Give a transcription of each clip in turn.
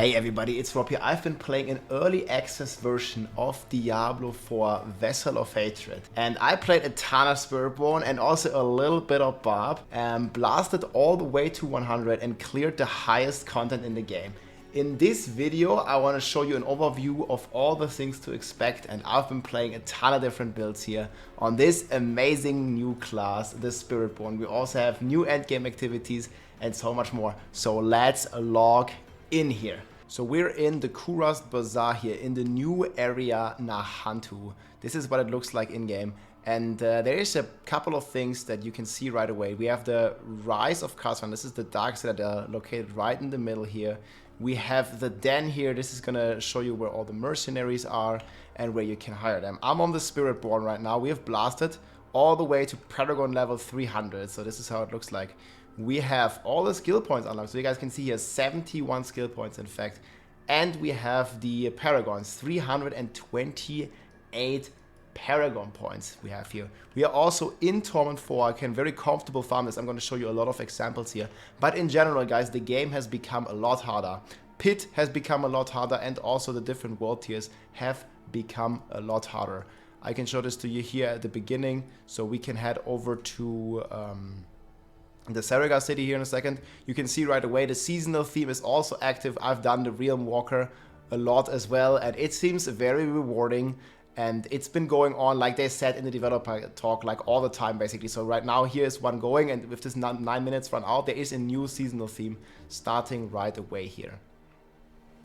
Hey everybody, it's Rob here. I've been playing an early access version of Diablo 4 Vessel of Hatred. And I played a ton of Spiritborn and also a little bit of Barb, and blasted all the way to 100 and cleared the highest content in the game. In this video, I want to show you an overview of all the things to expect, and I've been playing a ton of different builds here on this amazing new class, the Spiritborn. We also have new endgame activities and so much more. So let's log in here. So we're in the Kurast Bazaar here in the new area Nahantu. This is what it looks like in game. And there is a couple of things that you can see right away. We have the Rise of Khazran. This is the Dark Citadel located right in the middle here. We have the Den here. This is gonna show you where all the mercenaries are and where you can hire them. I'm on the Spiritborn right now. We have blasted all the way to Paragon level 300. So this is how it looks like. We have all the skill points unlocked. So you guys can see here 71 skill points in fact. And we have the Paragons, 328 Paragon points we have here. We are also in Torment 4. I can very comfortable farm this. I'm going to show you a lot of examples here. But in general, guys, the game has become a lot harder. Pit has become a lot harder, and also the different world tiers have become a lot harder. I can show this to you here at the beginning. So we can head over to the Saragar city here in a second. You can see right away the seasonal theme is also active. I've done the Realm Walker a lot as well, and it seems very rewarding. And it's been going on, like they said in the developer talk, like all the time basically. So right now here is one going, and with this 9 minutes run out, there is a new seasonal theme starting right away here.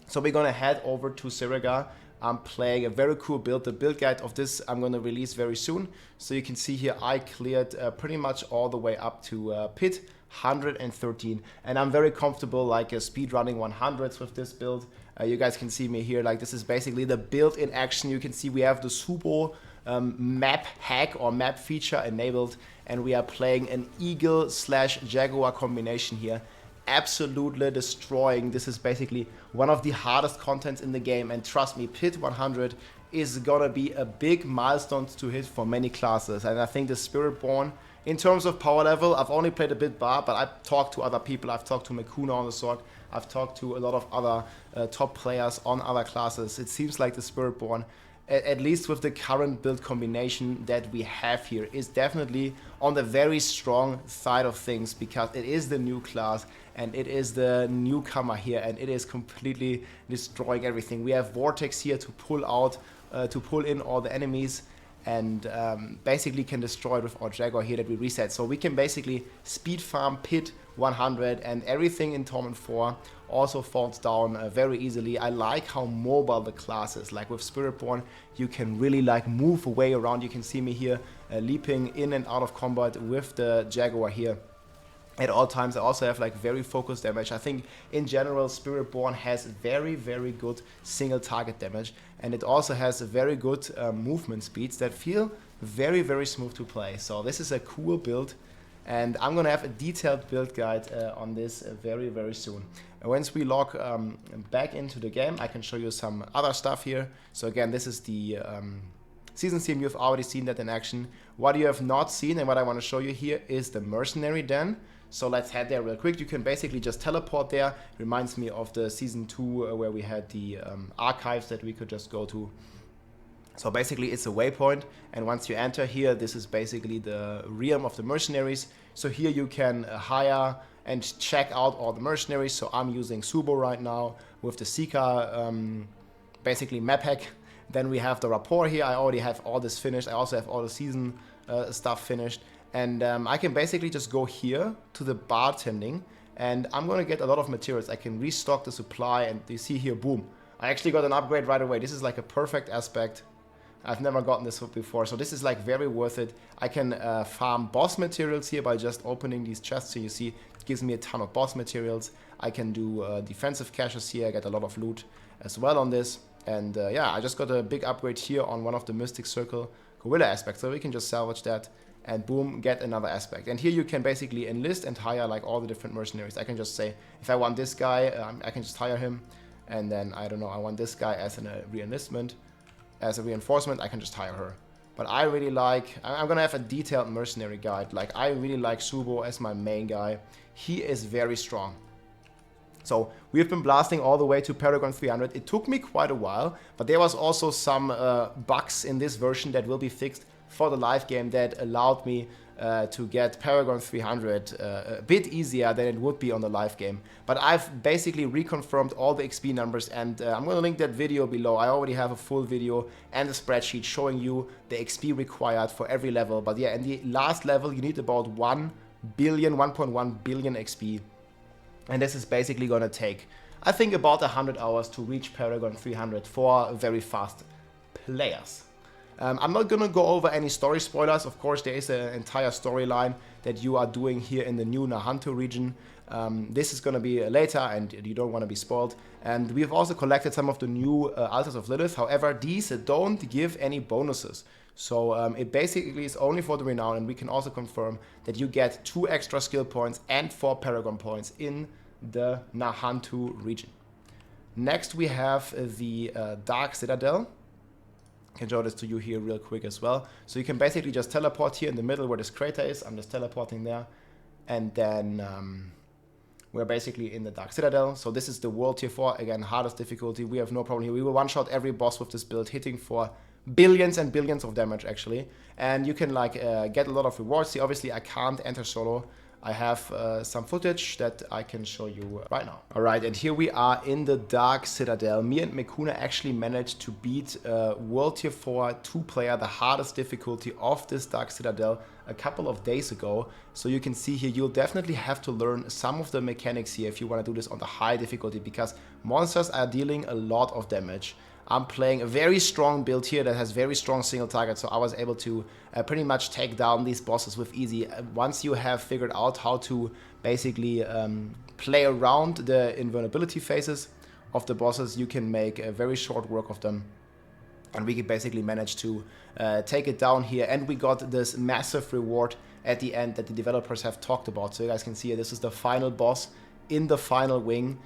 So we're gonna head over to Saragar. I'm playing a very cool build. The build guide of this I'm going to release very soon. So you can see here I cleared pretty much all the way up to Pit 113. And I'm very comfortable like speed running 100s with this build. You guys can see me here. Like this is basically the build in action. You can see we have the Subo map hack or map feature enabled. And we are playing an Eagle/Jaguar combination here. Absolutely destroying. This is basically one of the hardest contents in the game, and trust me, Pit 100 is gonna be a big milestone to hit for many classes. And I think the Spiritborn, in terms of power level, I've only played a bit Barb, but I've talked to other people. I've talked to Mekuna on the sword. I've talked to a lot of other top players on other classes. It seems like the Spiritborn, at least with the current build combination that we have here, is definitely on the very strong side of things, because it is the new class and it is the newcomer here, and it is completely destroying everything. We have Vortex here to pull out, to pull in all the enemies, and basically can destroy it with our Jaguar here that we reset. So we can basically speed farm Pit 100, and everything in Torment 4 also falls down very easily. I like how mobile the class is. Like with Spiritborn, you can really like move away around. You can see me here leaping in and out of combat with the Jaguar here at all times. I also have like very focused damage. I think in general Spiritborn has very, very good single target damage, and it also has very good movement speeds that feel very, very smooth to play. So this is a cool build, and I'm gonna have a detailed build guide on this very, very soon. And once we log back into the game, I can show you some other stuff here. So again, this is the season theme. You've already seen that in action. What you have not seen and what I want to show you here is the mercenary den. So let's head there real quick. You can basically just teleport there. Reminds me of the season 2 where we had the archives that we could just go to. So basically it's a waypoint, and once you enter here, this is basically the realm of the mercenaries. So here you can hire and check out all the mercenaries. So I'm using Subo right now with the Seeker basically map hack. Then we have the rapport here. I already have all this finished. I also have all the season stuff finished. And I can basically just go here to the bartending, and I'm going to get a lot of materials. I can restock the supply, and you see here, boom. I actually got an upgrade right away. This is like a perfect aspect. I've never gotten this before, so this is like very worth it. I can farm boss materials here by just opening these chests. So you see, it gives me a ton of boss materials. I can do defensive caches here. I get a lot of loot as well on this. And yeah, I just got a big upgrade here on one of the Mystic Circle Gorilla aspects. So we can just salvage that and boom, get another aspect. And here you can basically enlist and hire like all the different mercenaries. I can just say, if I want this guy, I can just hire him. And then, I don't know, I want this guy as a re-enlistment. As a reinforcement, I can just hire her. But I really like, I'm gonna have a detailed mercenary guide. Like, I really like Subo as my main guy. He is very strong. So we've been blasting all the way to Paragon 300. It took me quite a while, but there was also some bugs in this version that will be fixed for the live game that allowed me to get Paragon 300 a bit easier than it would be on the live game. But I've basically reconfirmed all the XP numbers, and I'm going to link that video below. I already have a full video and a spreadsheet showing you the XP required for every level. But yeah, in the last level you need about 1 billion, 1.1 billion XP. And this is basically going to take, I think, about 100 hours to reach Paragon 300 for very fast players. I'm not going to go over any story spoilers. Of course, there is an entire storyline that you are doing here in the new Nahanto region. This is going to be later, and you don't want to be spoiled. And we've also collected some of the new Altars of Lilith. However, these don't give any bonuses. So it basically is only for the renown, and we can also confirm that you get 2 extra skill points and 4 Paragon points in the Nahanto region. Next, we have the Dark Citadel. I can show this to you here real quick as well. So you can basically just teleport here in the middle where this crater is. I'm just teleporting there. And then we're basically in the Dark Citadel. So this is the World Tier 4. Again, hardest difficulty. We have no problem here. We will one-shot every boss with this build, hitting for billions and billions of damage, actually. And you can like get a lot of rewards here. Obviously, I can't enter solo. I have some footage that I can show you right now. Alright, and here we are in the Dark Citadel. Me and Mekuna actually managed to beat World Tier 4 2-player, the hardest difficulty of this Dark Citadel, a couple of days ago. So you can see here, you'll definitely have to learn some of the mechanics here if you want to do this on the high difficulty, because monsters are dealing a lot of damage. I'm playing a very strong build here that has very strong single targets, so I was able to pretty much take down these bosses with easy. Once you have figured out how to basically play around the invulnerability phases of the bosses, you can make a very short work of them. And we can basically manage to take it down here, and we got this massive reward at the end that the developers have talked about. So you guys can see here, this is the final boss in the final wing.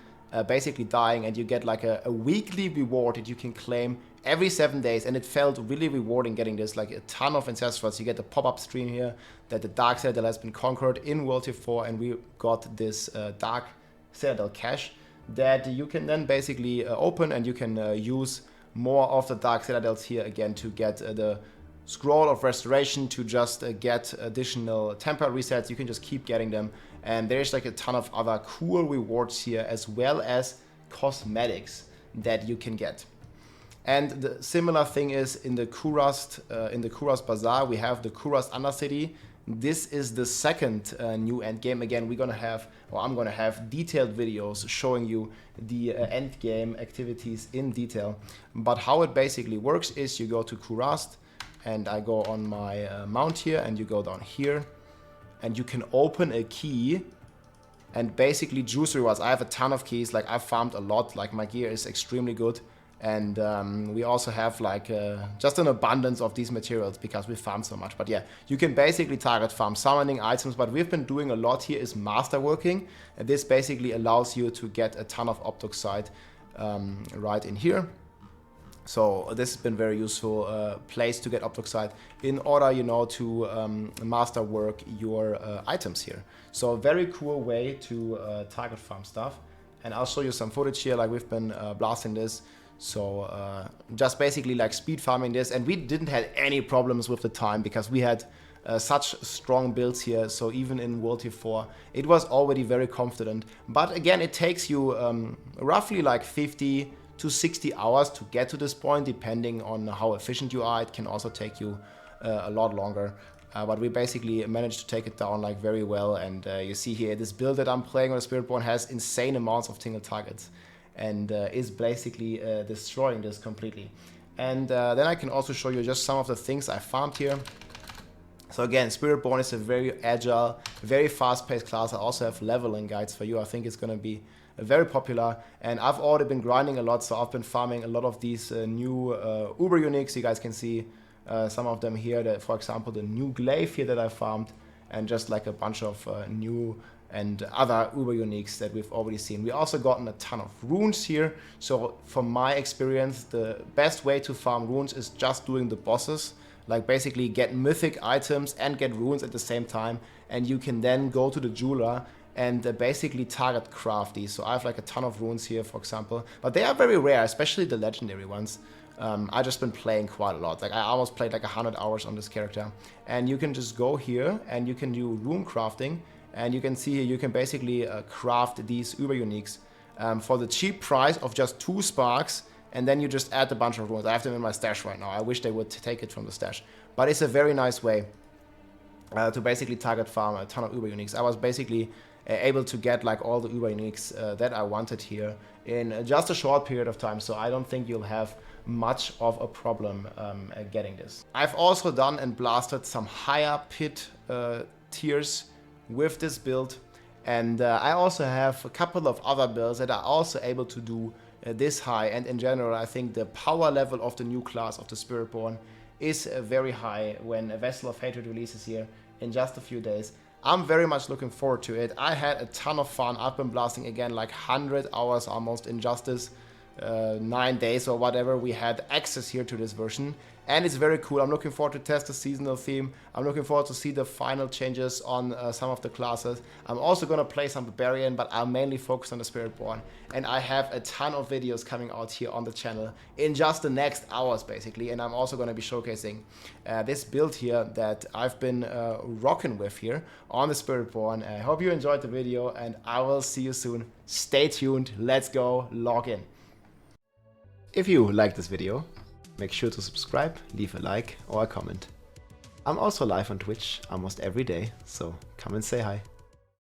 Basically dying, and you get like a weekly reward that you can claim every 7 days, and it felt really rewarding getting this, like a ton of Ancestrals. You get the pop-up stream here that the Dark Citadel has been conquered in World Tier 4, and we got this Dark Citadel cache that you can then basically open, and you can use more of the Dark Citadels here again to get the Scroll of Restoration, to just get additional temporary resets. You can just keep getting them. And there's like a ton of other cool rewards here, as well as cosmetics that you can get. And the similar thing is in the Kurast Bazaar, we have the Kurast Undercity. This is the second new end game. Again, we're gonna have, or I'm gonna have detailed videos showing you the end game activities in detail. But how it basically works is you go to Kurast, and I go on my mount here, and you go down here, and you can open a key and basically juice rewards. I have a ton of keys, like I've farmed a lot, like my gear is extremely good. And we also have like just an abundance of these materials because we farm so much. But yeah, you can basically target farm summoning items. But we've been doing a lot here is masterworking. And this basically allows you to get a ton of Optoxide right in here. So this has been very useful place to get Optoxide in order, you know, to masterwork your items here. So a very cool way to target farm stuff. And I'll show you some footage here, like we've been blasting this. So just basically like speed farming this, and we didn't have any problems with the time because we had such strong builds here. So even in World Tier 4, it was already very confident. But again, it takes you roughly like 50 to 60 hours to get to this point, depending on how efficient you are. It can also take you a lot longer. But we basically managed to take it down like very well. And you see here, this build that I'm playing on the Spiritborn has insane amounts of single targets. And is basically destroying this completely. And then I can also show you just some of the things I farmed here. So again, Spiritborn is a very agile, very fast-paced class. I also have leveling guides for you. I think it's going to be very popular. And I've already been grinding a lot, so I've been farming a lot of these new Uber Uniques. You guys can see some of them here. That, for example, the new Glaive here that I farmed, and just like a bunch of new and other Uber Uniques that we've already seen. We also gotten a ton of runes here. So from my experience, the best way to farm runes is just doing the bosses. Like basically get mythic items and get runes at the same time. And you can then go to the jeweler and basically target craft these. So I have like a ton of runes here, for example, but they are very rare, especially the legendary ones. I just been playing quite a lot. Like I almost played like 100 hours on this character, and you can just go here and you can do rune crafting, and you can see here you can basically craft these Uber Uniques for the cheap price of just 2 sparks, and then you just add a bunch of runes. I have them in my stash right now. I wish they would take it from the stash, but it's a very nice way to basically target farm a ton of Uber Uniques. I was basically able to get like all the Uber Uniques that I wanted here in just a short period of time, so I don't think you'll have much of a problem getting this. I've also done and blasted some higher pit tiers with this build, and I also have a couple of other builds that are also able to do this high, and in general I think the power level of the new class of the Spiritborn is very high when a Vessel of Hatred releases here in just a few days. I'm very much looking forward to it. I had a ton of fun. I've been blasting again like 100 hours almost in just this 9 days or whatever we had access here to this version, and it's very cool. I'm looking forward to test the seasonal theme. I'm looking forward to see the final changes on some of the classes. I'm also going to play some Barbarian, but I'll mainly focus on the Spiritborn, and I have a ton of videos coming out here on the channel in just the next hours basically, and I'm also going to be showcasing this build here that I've been rocking with here on the Spiritborn. I hope you enjoyed the video, and I will see you soon. Stay tuned, let's go log in. If you like this video, make sure to subscribe, leave a like or a comment. I'm also live on Twitch almost every day, so come and say hi.